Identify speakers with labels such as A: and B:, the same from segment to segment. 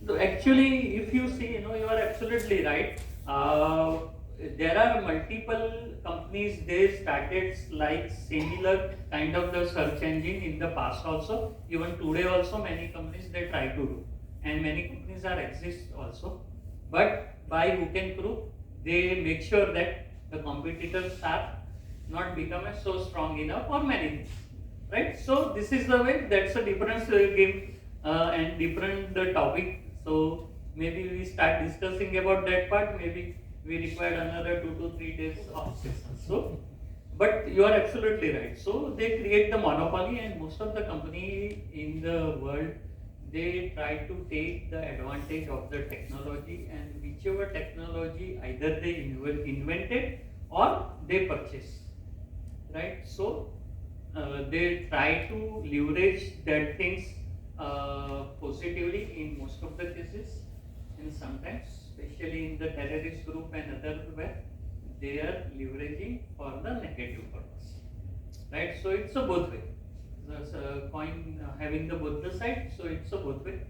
A: No, actually, if you see, you are absolutely right. There are multiple companies, they started like similar kind of the search engine in the past also. Even today also many companies they try to do. And many companies are exist also. But by hook and crook, they make sure that the competitors are not become so strong enough for many things. Right? So this is the way, that's a different game and different topic. So maybe we start discussing about that part. Maybe we require another 2 to 3 days of session. So, but you are absolutely right. So they create the monopoly, and most of the company in the world they try to take the advantage of the technology, and whichever technology either they invented or they purchase. Right? So they try to leverage that things positively in most of the cases, and sometimes, especially in the terrorist group and other where they are leveraging for the negative purpose, right? So it's a both way. There's a coin having the both the side, so it's a both way.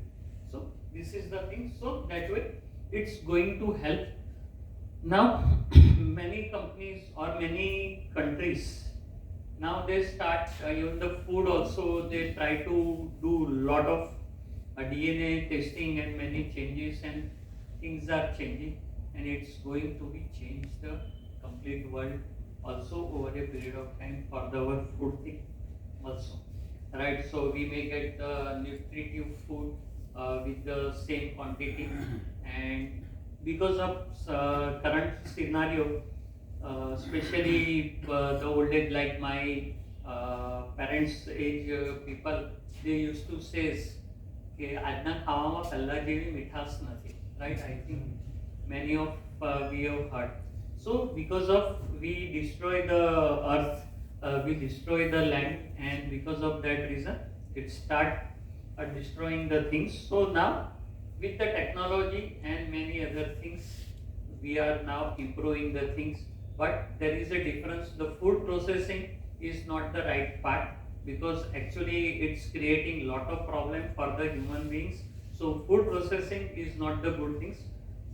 A: So this is the thing. So that way, it's going to help. Now, many companies or many countries now they start even the food also they try to do lot of DNA testing and many changes, and things are changing, and it's going to be change the complete world also over a period of time for our food thing also, right? So we may get the nutritive food with the same quantity, and because of current scenario, especially the old age, like my parents age people, they used to say કે આજના ખાવામાં પહેલા જેવી મીઠાશ નથી, right? I think many of we have heard. So because of we destroy the earth, we destroy the land, and because of that reason it start destroying the things. So now with the technology and many other things, we are now improving the things, but there is a difference. The food processing is not the right part, because actually it's creating lot of problem for the human beings. So food processing is not the good things,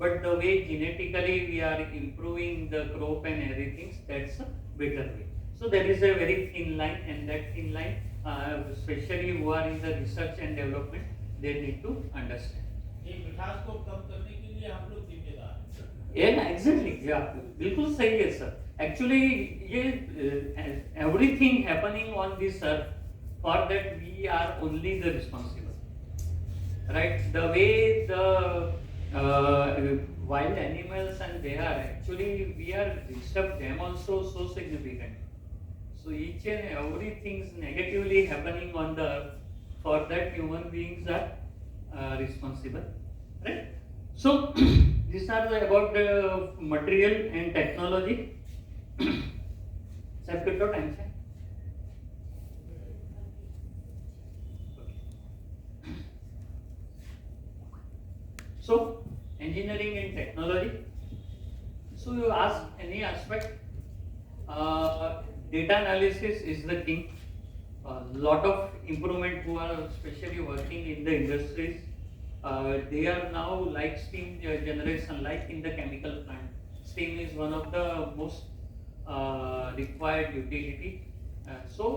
A: but the way genetically we are improving the crop and everything, that's a better way. So there is a very thin line, and that thin line, especially who are in the research and development, they need to understand.
B: ये मिठास को कम करने के लिए हम लोग जिम्मेदार हैं।
A: Yeah, exactly. Yeah, बिल्कुल सही है सर. Actually, ये everything happening on this earth, for that we are only the responsible. Right? The way the wild animals and they are actually we are disturb them also so significant. So each and everything is negatively happening on the earth. For that human beings are responsible. Right? So these are about the material and technology. Sir, कितना time है? So engineering and technology. So you ask any aspect. Data analysis is the king. A lot of improvement who are especially working in the industries. They are now like steam generation, like in the chemical plant. Steam is one of the most required utility. So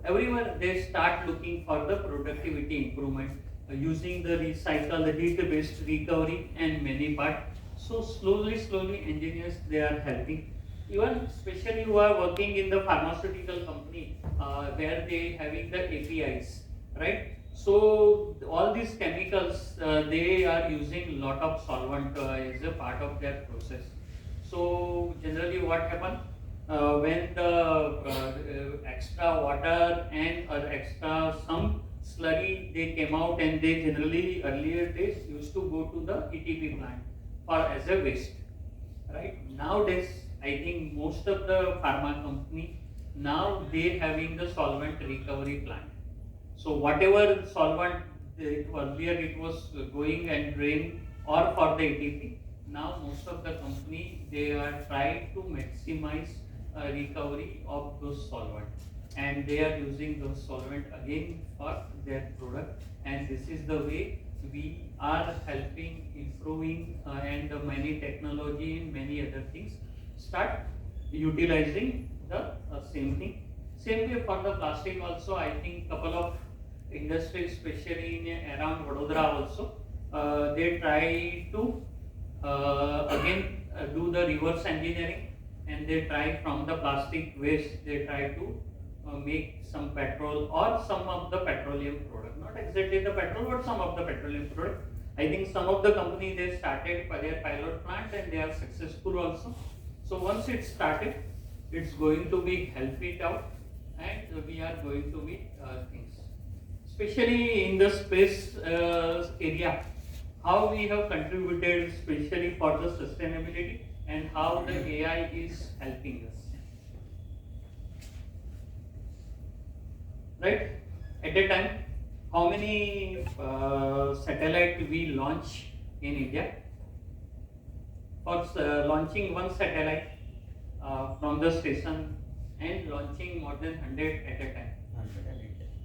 A: everywhere they start looking for the productivity improvement using the recycle, the heat-based recovery and many part. So slowly engineers they are helping. Even especially who are working in the pharmaceutical company where they having the APIs, right? So all these chemicals they are using lot of solvent as a part of their process. So generally what happen when the extra water and extra some slurry they came out, and they generally earlier days used to go to the ETP plant for as a waste. Right? Nowadays, I think most of the pharma company now they having the solvent recovery plant. So whatever solvent earlier it was going and drain or for the ETP, now most of the company they are trying to maximize recovery of those solvent, and they are using those solvent again for their product, and this is the way we are helping, improving, and many technology and many other things start utilizing the same thing. Same way for the plastic also, I think couple of industries, especially in around Vadodara also, they try to again do the reverse engineering, and they try from the plastic waste, they try to make some petrol or some of the petroleum product, not exactly the petrol, but some of the petroleum product. I think some of the company they started by their pilot plant and they are successful also. So once it started, it's going to be help it out, and we are going to be things, especially in the space area, how we have contributed, especially for the sustainability, and how the AI is helping us. Right? At a time, how many satellite we launch in India? For launching one satellite from the station and launching more than 100 at a time.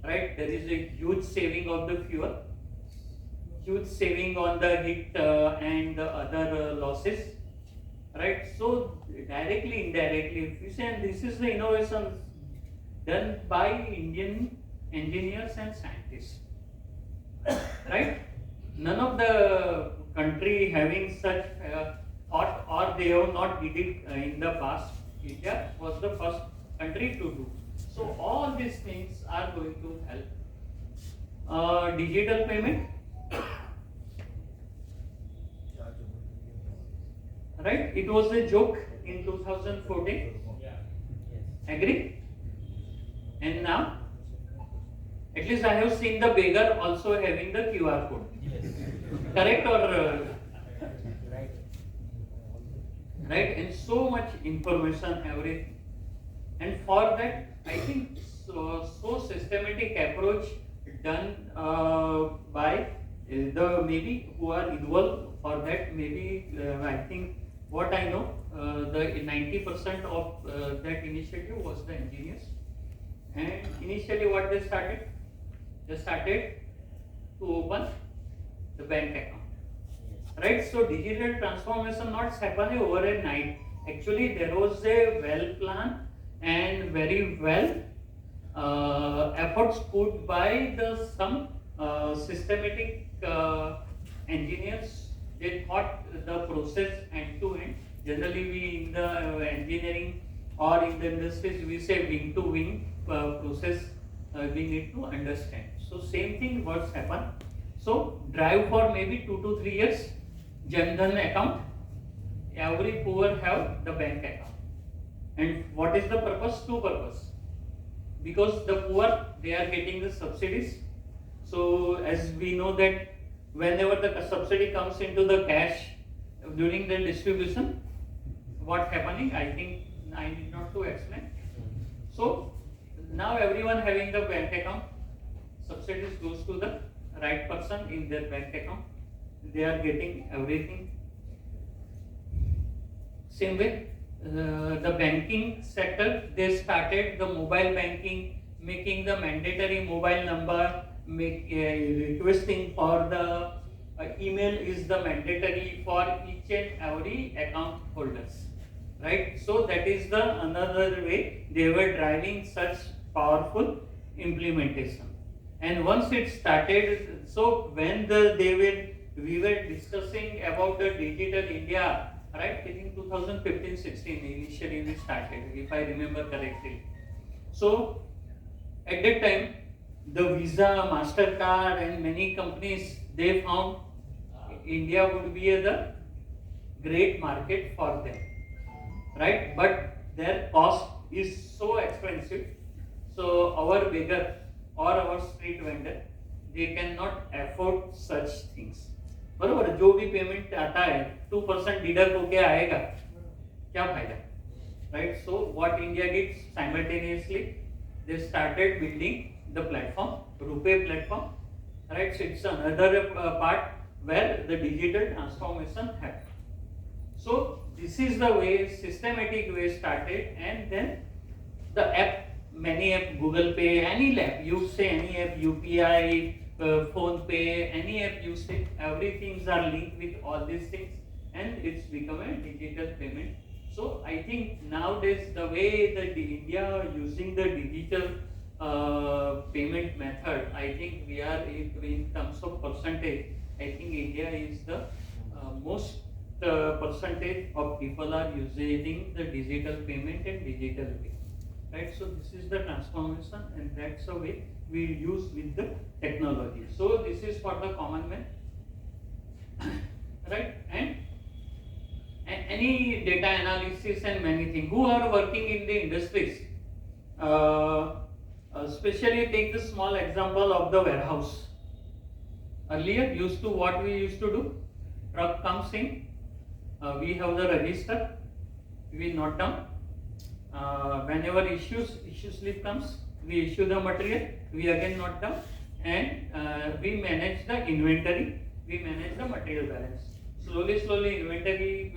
A: Right? There is a huge saving of the fuel, huge saving on the heat and the other losses. Right? So directly, indirectly, if you say, and this is the innovation done by Indian engineers and scientists. Right? None of the country having such thought, or they have not did it in the past. India was the first country to do. So all these things are going to help. Digital payment. Right? It was a joke in 2014. Agree? And now, at least I have seen the beggar also having the QR code. Correct or right? And so much information, everything. And for that, I think so systematic approach done by the maybe who are involved for that. Maybe I think what I know, the 90% of that initiative was the engineers. And initially what they started to open the bank account. Right? So digital transformation not happened over a night. Actually, there was a well planned and very well efforts put by the some systematic engineers. They thought the process end to end. Generally, we in the engineering or in the industries we say wing to wing process we need to understand. So same thing what's happened. So drive for maybe 2 to 3 years, Jan Dhan account. Every poor have the bank account. And what is the purpose? Two purpose. Because the poor they are getting the subsidies. So as we know that whenever the subsidy comes into the cash during the distribution, what happening? I think I need not to explain. So now everyone having the bank account, subsidies goes to the right person in their bank account. They are getting everything. Same way, the banking sector, they started the mobile banking, making the mandatory mobile number, requesting for the email is the mandatory for each and every account holders. Right? So that is the another way they were driving such powerful implementation. And once it started, so when we were discussing about the digital India, right? I think 2015-16 initially we started, if I remember correctly. So at that time, the Visa, MasterCard, and many companies they found India would be the great market for them, right? But their cost is so expensive. So our beggar or our street vendor, they cannot afford such things. बरोबर, जो भी payment आता है 2% deduct होके आएगा, क्या फायदा? Right? So what India did simultaneously, they started building the platform, RuPay platform. Right? So it's another part where the digital transformation happened. So this is the way, systematic way started, and then the app, many app, Google Pay, any app, you say any app, UPI, phone pay, any app you say, everything are linked with all these things, and it's become a digital payment. So I think nowadays the way that India are using the digital payment method, I think we are in terms of percentage, I think India is the most percentage of people are using the digital payment and digital pay. Right, so this is the transformation, and that's the way we use with the technology. So this is for the common man, right? And any data analysis and many things. Who are working in the industries? Especially take the small example of the warehouse. Earlier, what we used to do, truck comes in, we have the register, we note down. Whenever issue slip comes, we issue the material, we again note down, and we manage the inventory, we manage the material balance. Slowly inventory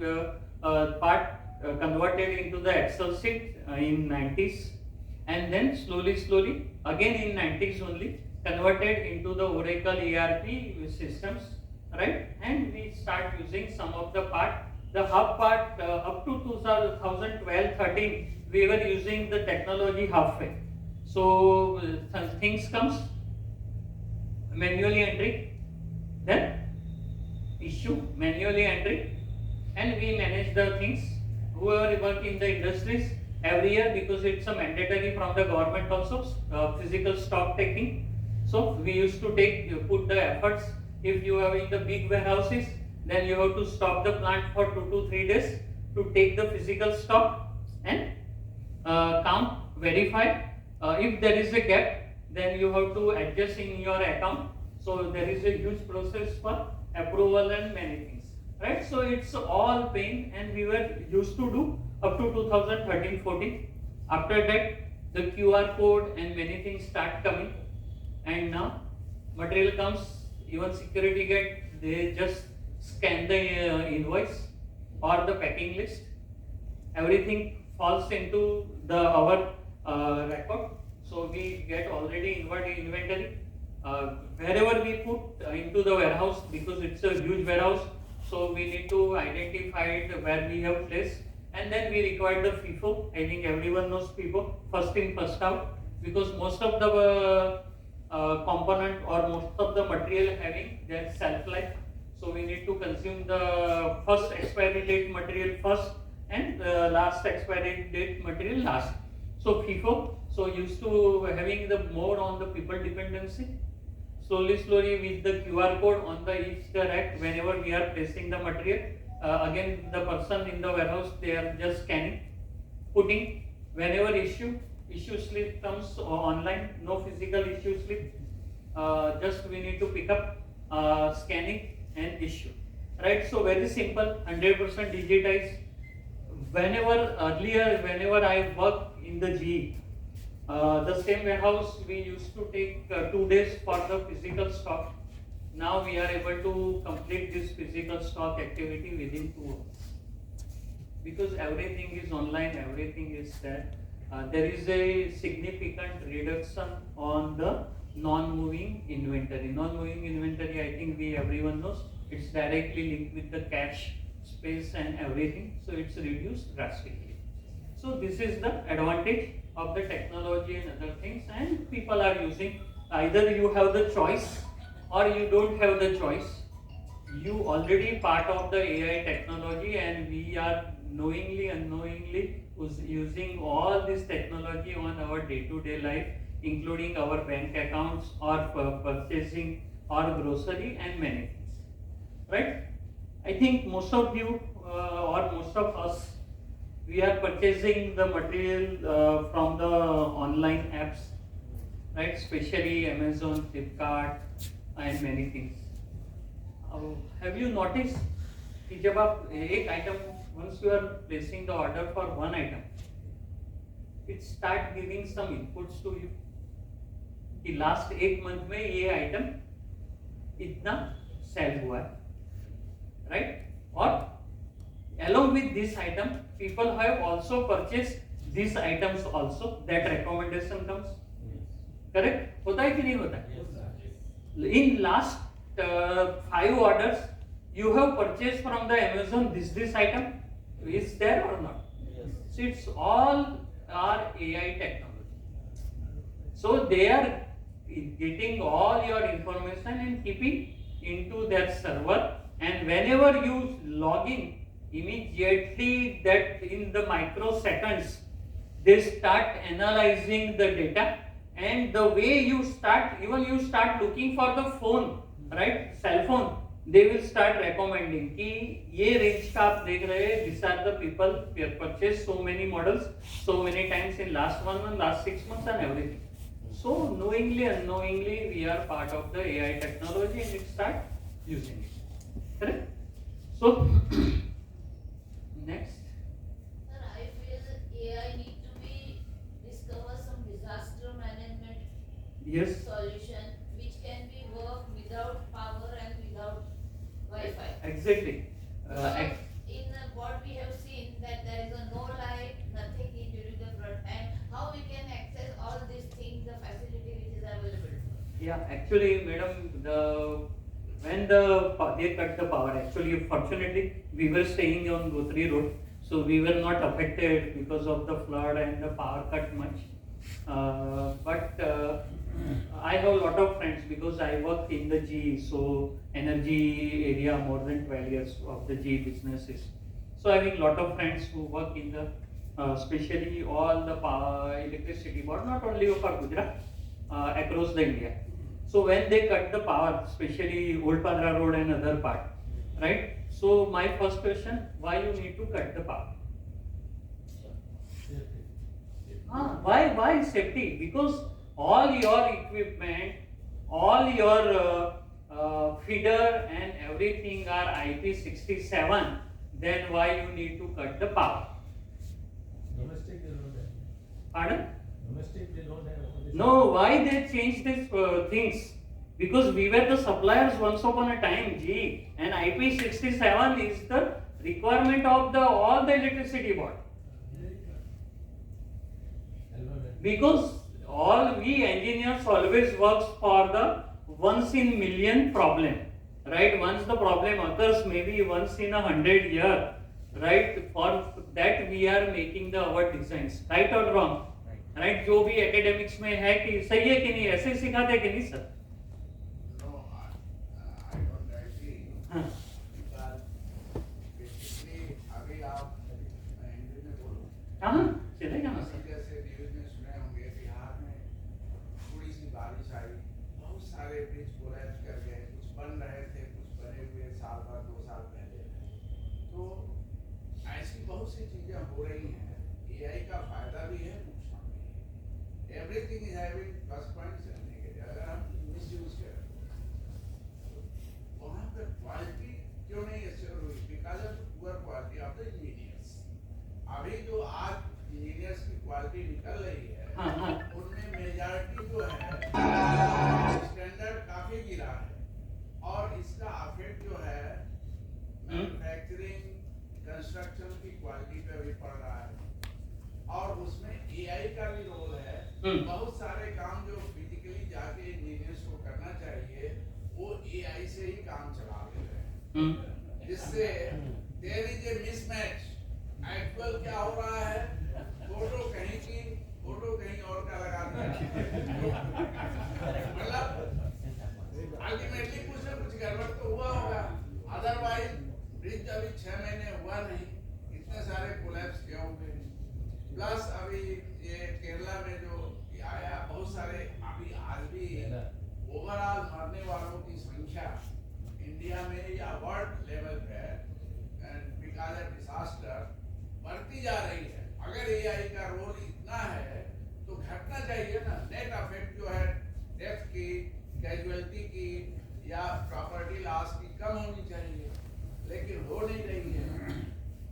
A: part converted into the Excel sheet in 90s, and then slowly again in 90s only converted into the Oracle ERP systems, right? And we start using some of the part. The hub part up to 2012-13 we were using the technology halfway. So things comes, manually entry, then issue, manually entry, and we manage the things. Whoever work in the industries every year, because it's a mandatory from the government also, physical stock taking. So we used to put the efforts. If you are in the big warehouses, then you have to stop the plant for 2 to 3 days to take the physical stock and count, verify. If there is a gap, then you have to adjust in your account. So there is a huge process for approval and many things, right? So it's all pain, and we were used to do up to 2013-14. After that, the QR code and many things start coming, and now material comes, even security gate, they just scan the invoice or the packing list. Everything falls into our record. So we get already inventory. Wherever we put into the warehouse, because it's a huge warehouse, so we need to identify it where we have placed, and then we require the FIFO. I think everyone knows FIFO, first in first out, because most of the component or most of the material having their shelf life. So we need to consume the first expiry date material first, and last expiry date material last. So FIFO, so used to having the more on the people dependency. Slowly with the QR code on the each rack, whenever we are placing the material, again the person in the warehouse, they are just scanning, putting. Whenever issue slip comes online, no physical issue slip, just we need to pick up, scanning and issue, right? So very simple, 100% digitized. Whenever I work in the GE, the same warehouse, we used to take 2 days for the physical stock. Now we are able to complete this physical stock activity within 2 hours, because everything is online, everything is there. There is a significant reduction on the non-moving inventory. Non-moving inventory, I think everyone knows, it's directly linked with the cash space and everything. So it's reduced drastically. So this is the advantage of the technology and other things, and people are using. Either you have the choice or you don't have the choice. You already part of the AI technology, and we are knowingly, unknowingly using all this technology on our day-to-day life, including our bank accounts or purchasing or grocery and many things, right? I think most of you or most of us, we are purchasing the material from the online apps, right? Especially Amazon, Flipkart and many things. Have you noticed कि जब आप एक item, once you are placing the order for one item, it start giving some inputs to you कि last एक month में ये item इतना sell हुआ है, right? Or along with this item, people have also purchased these items also. That recommendation comes, correct? होता है कि नहीं होता है? In last 5 orders, you have purchased from the Amazon this item. Is there or not?
B: Yes.
A: So it's all our AI technology. So they are getting all your information and keeping into their server, and whenever you log in, immediately that in the microseconds they start analyzing the data, and the way you start, even you start looking for the phone, right, cell phone, they will start recommending कि ये range का आप देख रहे हैं, these are the people who have purchased so many models so many times in last 1 month, last 6 months and everything. So knowingly, unknowingly, we are part of the AI technology and we start using it. Correct? So next.
C: Sir, I feel AI need to be discover some disaster management
A: Yes.
C: solution which can be work without power and without Wi-Fi.
A: Exactly.
C: Because in what we have seen that there is a no light, nothing in during the flood time. How we can access all these things, the facility which is available?
A: Yeah, actually, madam, when they cut the power, actually, fortunately, we were staying on Guthrie Road, so we were not affected because of the flood and the power cut much. But I have a lot of friends because I work in the GE, so energy area more than 12 years of the GE businesses. So I have a lot of friends who work in the, especially all the power, electricity board, not only for Gujarat, across the India. So when they cut the power, especially Old Padra Road and other part, right? So my first question, why you need to cut the power? Why safety? Because all your equipment, all your feeder and everything are IP67. Then why you need to cut the power?
D: Domestic they don't have.
A: Pardon?
D: Domestic they don't have.
A: No, why they changed these things? Because we were the suppliers once upon a time, G, and IP67 is the requirement of the all the electricity board. Because all we engineers always works for the once in million problem, right? Once the problem occurs, maybe once in 100 year, right? For that we are making the our designs, right or wrong? Right? जो भी academics में है कि सही है कि नहीं, ऐसे ही सिखाते हैं कि नहीं sir?
E: No, I don't agree.
A: हाँ.
E: Because basically अभी आप हिंदी में बोलो।
A: हाँ, चलेगा ना सर?
E: जैसे न्यूज़ में सुने होंगे बिहार में थोड़ी सी बारिश आई, बहुत सारे ब्रिज कोलैप्स कर गए, कुछ बन रहे थे, कुछ बने हुए साल भर 2 साल पहले। तो ऐसी बहुत सी चीजें हो रही हैं। AI का फायदा भी है, नुकसान भी है। Everything is having plus points and negative. अगर हम misuse करें, वहाँ पर क्वालिटी क्यों नहीं assure हुई? Because of poor quality of the engineers. अभी जो आज इंजीनियर्स की क्वालिटी निकल रही है,
A: हाँ, हाँ.
E: उनमें मेजॉरिटी जो है स्टैंडर्ड काफी गिरा है, और इसका अफेक्ट जो है मैन्युफैक्चरिंग कंस्ट्रक्शन की क्वालिटी पे भी पड़ रहा है, और उसमें AI का भी रोल है। बहुत सारे काम जो फिजिकली जाके इंजीनियर्स को करना चाहिए, वो AI से ही काम चला लेते हैं, जिससे there is a mismatch. Actual क्या हो रहा है, फोटो कहीं की, फोटो कहीं और का लगा दिया। मतलब अल्टीमेटली कुछ ना कुछ गड़बड़ तो हुआ होगा, अदरवाइज ब्रिज अभी 6 महीने हुआ नहीं, इतने सारे कोलैप्स क्यों होंगे? प्लस अभी ये केरला में जो आया, बहुत सारे अभी आज भी ओवरऑल मरने वालों की संख्या इंडिया में या वर्ल्ड लेवल पे बिकॉज ऑफ डिजास्टर बढ़ती जा रही है। अगर AI का रोल इतना है तो घटना चाहिए ना। नेट अफेक्ट जो है डेथ की, कैजुअलिटी की या प्रॉपर्टी लॉस की कम होनी चाहिए, लेकिन हो नहीं रही है।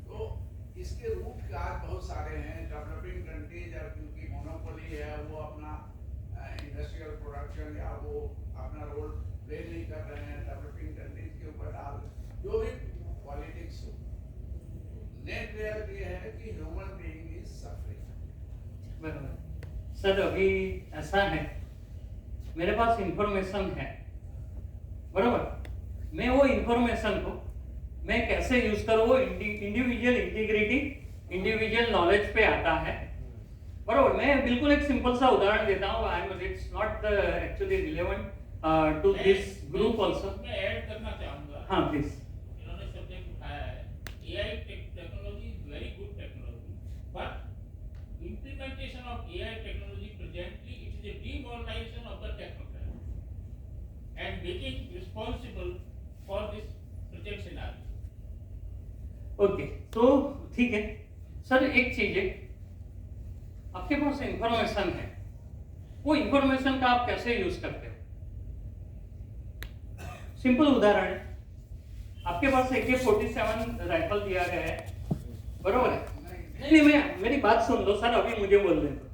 E: तो इसके रूट काज बहुत सारे हैं। डेवलपिंग कंट्रीज और क्योंकि मोनोपोली है, वो अपना इंडस्ट्रियल प्रोडक्शन या वो अपना रोल प्ले नहीं कर रहे हैं, डेवलपिंग कंट्रीज के ऊपर डाल, जो भी पॉलिटिक्स हो। नेट रियलिटी है कि ह्यूमन बीइंग इज सफरिंग।
A: बराबर सर, अभी ऐसा है, मेरे पास इंफॉर्मेशन है बराबर, मैं वो इंफॉर्मेशन को मैं कैसे यूज करूँ, वो इंडिविजुअल इंटीग्रिटी, इंडिविजुअल नॉलेज पे आता है। बराबर, मैं बिल्कुल एक सिंपल सा उदाहरण देता हूँ। I am it's not actually relevant to this group also.
B: मैं ऐड करना चाहूंगा।
A: हाँ प्लीज।
B: इन्होंने सब्जेक्ट उठाया है, AI technology is very good technology, but implementation of AI technology presently it is a demoralization of the technocrat and making responsible for this present scenario.
A: Okay, तो ठीक है सर। एक चीज है, आपके पास इंफॉर्मेशन है, वो इंफॉर्मेशन का आप कैसे यूज करते हो? सिंपल उदाहरण है, आपके पास AK-47 राइफल दिया गया है, बरोबर है? नहीं, मैं मेरी बात सुन लो सर, अभी मुझे बोल दे दो।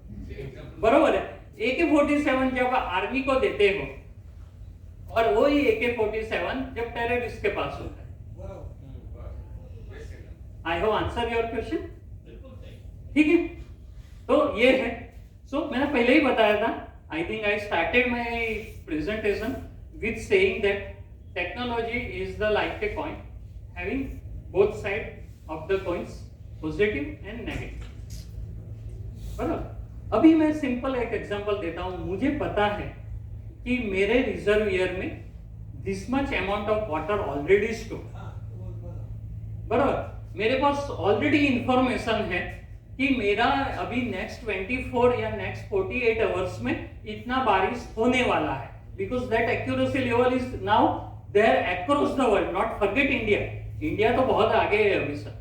A: बरोबर है, AK-47 जब आर्मी को देते हो और वही AK-47 जब टेररिस्ट के पास होता है। I have answer your question.
B: बिल्कुल सही।
A: ठीक है, तो ये है। सो मैंने पहले ही बताया था, I think I started my presentation with saying that technology is the like a coin having both side of the coins, positive and negative. बराबर, अभी मैं सिंपल एक एग्जांपल देता हूं। मुझे पता है कि मेरे रिजर्वियर में this much amount of water already store. बराबर, मेरे पास ऑलरेडी इंफॉर्मेशन है कि मेरा अभी नेक्स्ट 24 या नेक्स्ट 48 आवर्स में इतना बारिश होने वाला है, because that accuracy level is now there across the world, not forget India. India तो बहुत आगे है अभी सर,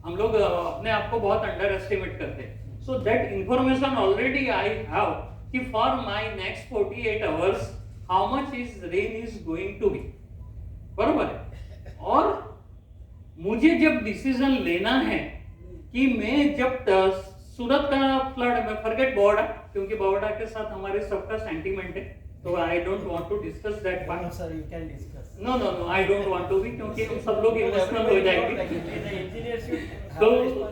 A: हम लोग अपने आप को बहुत अंडर एस्टिमेट करते हैं। So that information already I have कि for my next 48 hours how much is rain is going to be. बरोबर है, और मुझे जब डिसीजन लेना है कि मैं जब सूरत का फ्लड में फॉरगेट बॉर्डर, क्योंकि बॉर्डर के साथ हमारे सबका सेंटीमेंट है, तो I don't want to discuss that part.
D: Sir you can discuss.
A: No no no, I don't want to be, क्योंकि हम सब लोग इमोशनल हो जाएंगे। तो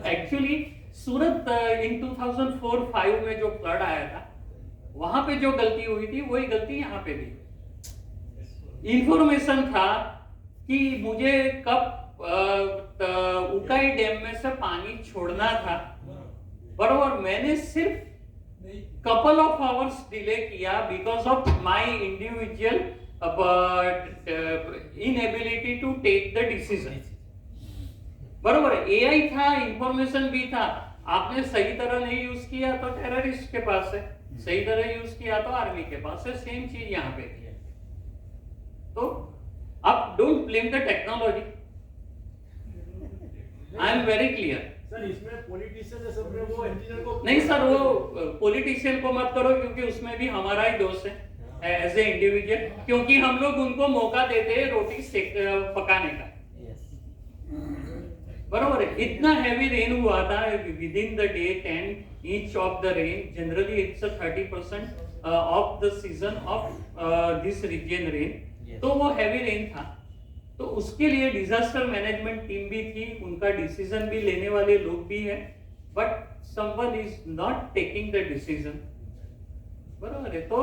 A: एक्चुअली सूरत इन 2004-5 में जो फ्लड आया था, वहां पे जो गलती हुई थी वही गलती यहाँ पे भी। इंफॉर्मेशन था कि मुझे कब उकाई डैम में से पानी छोड़ना था। बराबर, मैंने सिर्फ कपल ऑफ आवर्स डिले किया because of my individual inability to take the decision. बराबर, एआई था, इंफॉर्मेशन भी था, आपने सही तरह नहीं यूज किया तो टेररिस्ट के पास है, सही तरह यूज किया तो आर्मी के पास है। सेम चीज यहाँ पे है। तो आप don't blame the technology, I am very clear.
D: Sir इसमें पॉलिटिशियन है सब में, वो इंजीनियर को
A: नहीं सर, वो पॉलिटिशियन को मत करो, क्योंकि उसमें भी हमारा ही दोष है एज ए इंडिविजुअल, क्योंकि हम लोग उनको मौका देते हैं रोटी पकाने का। बराबर है, इतना हैवी रेन हुआ था within the day 10 inch of the rain. Generally it's 30% of the season of this region rain. तो वो हैवी रेन था, तो उसके लिए डिजास्टर मैनेजमेंट टीम भी थी, उनका डिसीजन भी लेने वाले लोग भी हैं, but someone is not taking the decision. बराबर है, तो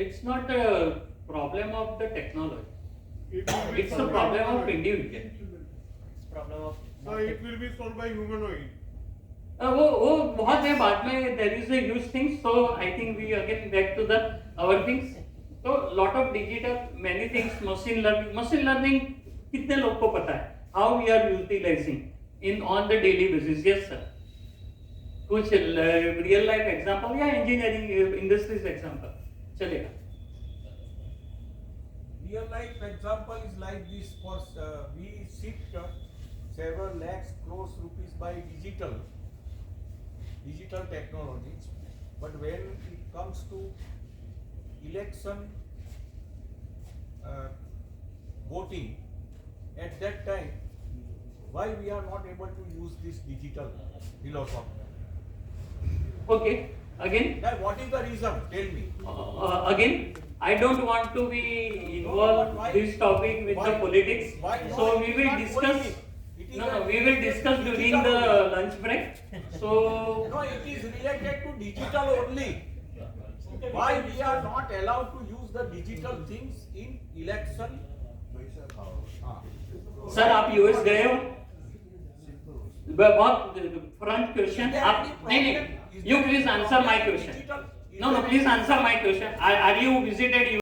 A: it's not a problem of the technology, it's a problem of individual.
D: Problem of
F: So it will be solved by humanoid.
A: वो बहुत है, बाद में there is a huge thing. So I think we again back to the hour things. तो lot of digital many things, machine learning कितने लोग को पता है, how we are utilising in on the daily basis? Yes sir, कुछ real life example या engineering industries example चलेगा?
G: Real life example is like this. For we shift several lakhs crores rupees by digital technologies, but when it comes to election voting, at that time, why we are not able to use this digital philosophy?
A: Okay, again.
G: Then what is the reason? Tell me.
A: Again, I don't want to be involved
G: Why-
A: this topic with the
G: why-
A: politics.
G: why
A: So
G: not?
A: we
G: It
A: will
G: is not
A: discuss.
G: politics. It is
A: No,
G: a-
A: we will discuss during the lunch break. So
G: No, it is related to digital only. Why we are not allowed to use the digital things in election
A: sir आप US गए हो? बहुत front question आप नहीं you please answer my question. No, please answer my question. Are you visited